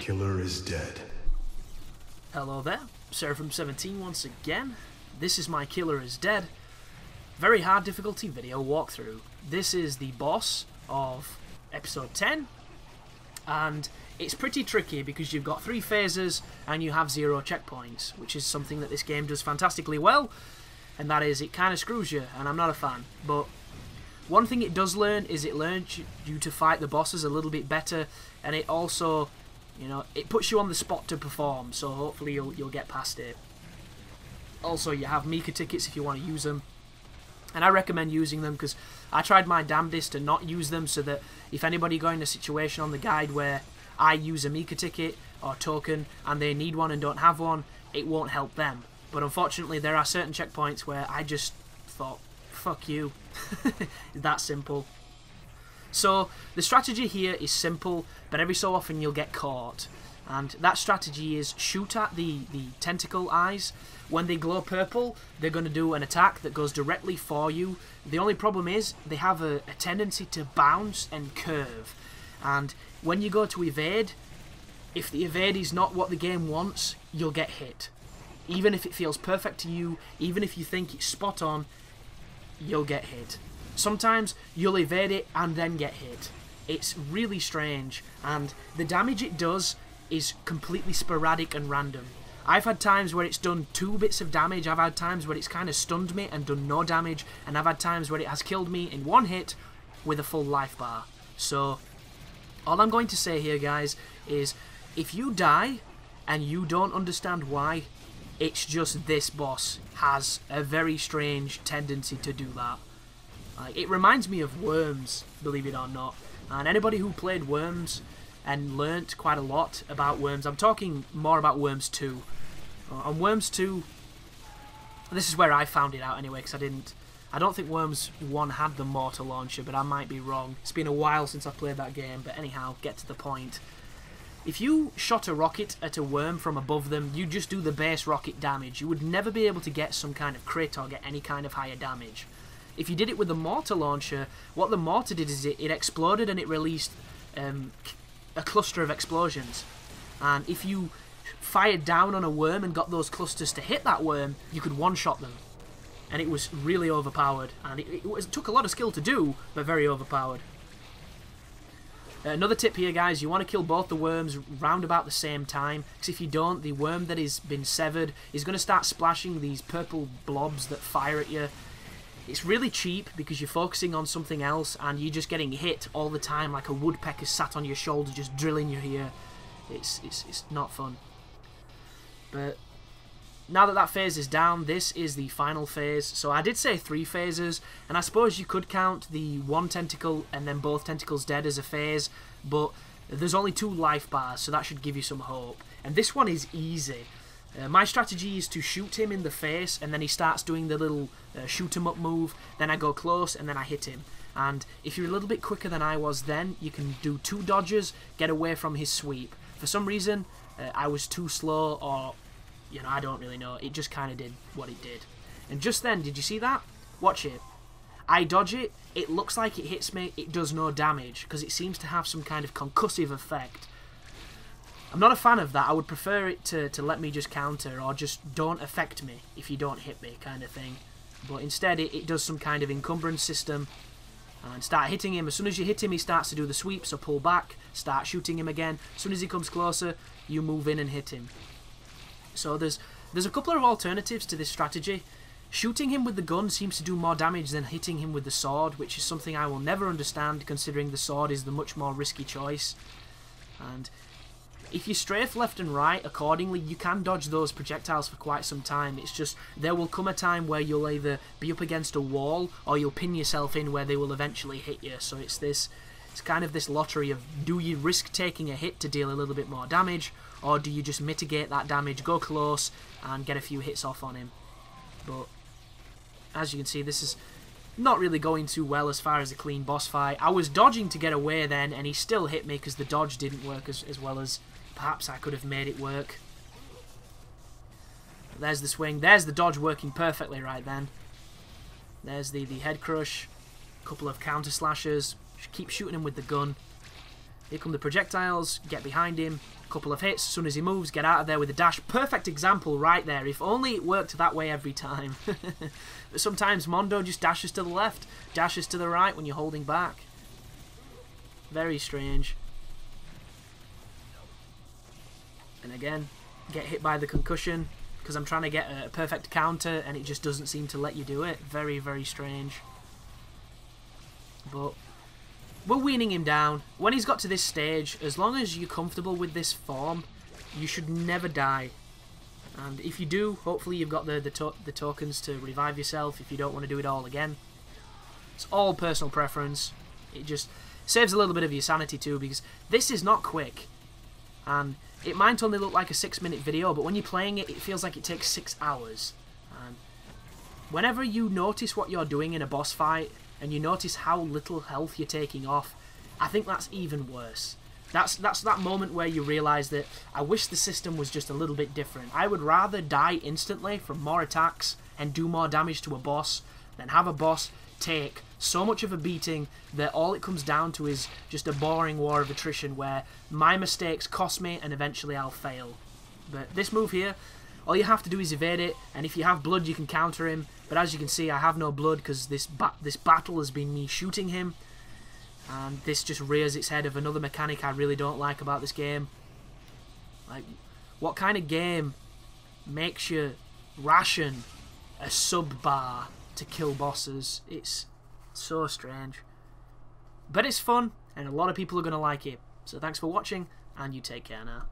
killer is dead. Hello there, Seraphim17 once again. This is My Killer is Dead. Very hard difficulty video walkthrough. This is the boss of episode 10, and it's pretty tricky because you've got 3 phases and you have 0 checkpoints, which is something that this game does fantastically well, and that is it kind of screws you, and I'm not a fan. But one thing it does learn is it learns you to fight the bosses a little bit better, and it also, you know, it puts you on the spot to perform, so hopefully you'll get past it. Also, you have Mika tickets if you want to use them, and I recommend using them because I tried my damnedest to not use them, so that if anybody got in a situation on the guide where I use a Mika ticket or token and they need one and don't have one, it won't help them. But unfortunately there are certain checkpoints where I just thought, fuck you. That simple. So the strategy here is simple, but every so often you'll get caught. And that strategy is shoot at the tentacle eyes. When they glow purple, they're going to do an attack that goes directly for you. The only problem is they have a tendency to bounce and curve. And when you go to evade, if the evade is not what the game wants, you'll get hit. Even if it feels perfect to you, even if you think it's spot on, you'll get hit. Sometimes you'll evade it and then get hit. It's really strange, and the damage it does is completely sporadic and random. I've had times where it's done 2 bits of damage, I've had times where it's kind of stunned me and done no damage, and I've had times where it has killed me in 1 hit with a full life bar. So all I'm going to say here, guys, is if you die and you don't understand why, it's just this boss has a very strange tendency to do that. It reminds me of Worms, believe it or not. And anybody who played Worms and learnt quite a lot about Worms, I'm talking more about Worms 2. On Worms 2, this is where I found it out anyway, because I don't think Worms 1 had the mortar launcher, but I might be wrong. It's been a while since I played that game, but anyhow, get to the point. If you shot a rocket at a worm from above them, you just do the base rocket damage. You would never be able to get some kind of crit or get any kind of higher damage. If you did it with the mortar launcher, what the mortar did is it exploded and it released a cluster of explosions. And if you fired down on a worm and got those clusters to hit that worm, you could one-shot them. And it was really overpowered. And it took a lot of skill to do, but very overpowered. Another tip here, guys, you want to kill both the worms round about the same time, because if you don't, the worm that has been severed is going to start splashing these purple blobs that fire at you. It's really cheap because you're focusing on something else and you're just getting hit all the time like a woodpecker sat on your shoulder just drilling your ear. It's not fun. But now that that phase is down, this is the final phase. So I did say 3 phases, and I suppose you could count the 1 tentacle and then both tentacles dead as a phase, but there's only 2 life bars, so that should give you some hope. And this one is easy. My strategy is to shoot him in the face, and then he starts doing the little shoot him up move, then I go close, and then I hit him. And if you're a little bit quicker than I was then, you can do 2 dodges, get away from his sweep. For some reason, I was too slow, or, you know, I don't really know. It just kind of did what it did. And just then, did you see that? Watch it. I dodge it, it looks like it hits me, it does no damage, because it seems to have some kind of concussive effect. I'm not a fan of that. I would prefer it to let me just counter, or just don't affect me if you don't hit me kind of thing. But instead it does some kind of encumbrance system, and start hitting him. As soon as you hit him, he starts to do the sweep, so pull back, start shooting him again. As soon as he comes closer, you move in and hit him. So there's a couple of alternatives to this strategy. Shooting him with the gun seems to do more damage than hitting him with the sword, which is something I will never understand, considering the sword is the much more risky choice. And if you strafe left and right accordingly, you can dodge those projectiles for quite some time. It's just there will come a time where you'll either be up against a wall or you'll pin yourself in where they will eventually hit you. So it's kind of this lottery of, do you risk taking a hit to deal a little bit more damage, or do you just mitigate that damage, go close and get a few hits off on him. But as you can see, this is not really going too well as far as a clean boss fight. I was dodging to get away then, and he still hit me because the dodge didn't work as well as perhaps I could have made it work. There's the swing. There's the dodge working perfectly right then. There's the head crush. A couple of counter slashes. Just keep shooting him with the gun. Here come the projectiles, get behind him, a couple of hits, as soon as he moves, get out of there with a dash. Perfect example right there, if only it worked that way every time. But sometimes Mondo just dashes to the left, dashes to the right when you're holding back. Very strange. And again, get hit by the concussion, because I'm trying to get a perfect counter and it just doesn't seem to let you do it. Very, very strange. But we're weaning him down. When he's got to this stage, as long as you're comfortable with this form, you should never die. And if you do, hopefully you've got the tokens to revive yourself if you don't want to do it all again. It's all personal preference. It just saves a little bit of your sanity too, because this is not quick. And it might only look like a 6-minute video, but when you're playing it, it feels like it takes 6 hours. And whenever you notice what you're doing in a boss fight, and you notice how little health you're taking off, I think that's even worse. That's that moment where you realise that I wish the system was just a little bit different. I would rather die instantly from more attacks and do more damage to a boss than have a boss take so much of a beating that all it comes down to is just a boring war of attrition where my mistakes cost me and eventually I'll fail. But this move here, all you have to do is evade it, and if you have blood you can counter him, but as you can see I have no blood because this battle has been me shooting him, and this just rears its head of another mechanic I really don't like about this game. Like, what kind of game makes you ration a sub bar to kill bosses? It's so strange. But it's fun, and a lot of people are going to like it. So thanks for watching, and you take care now.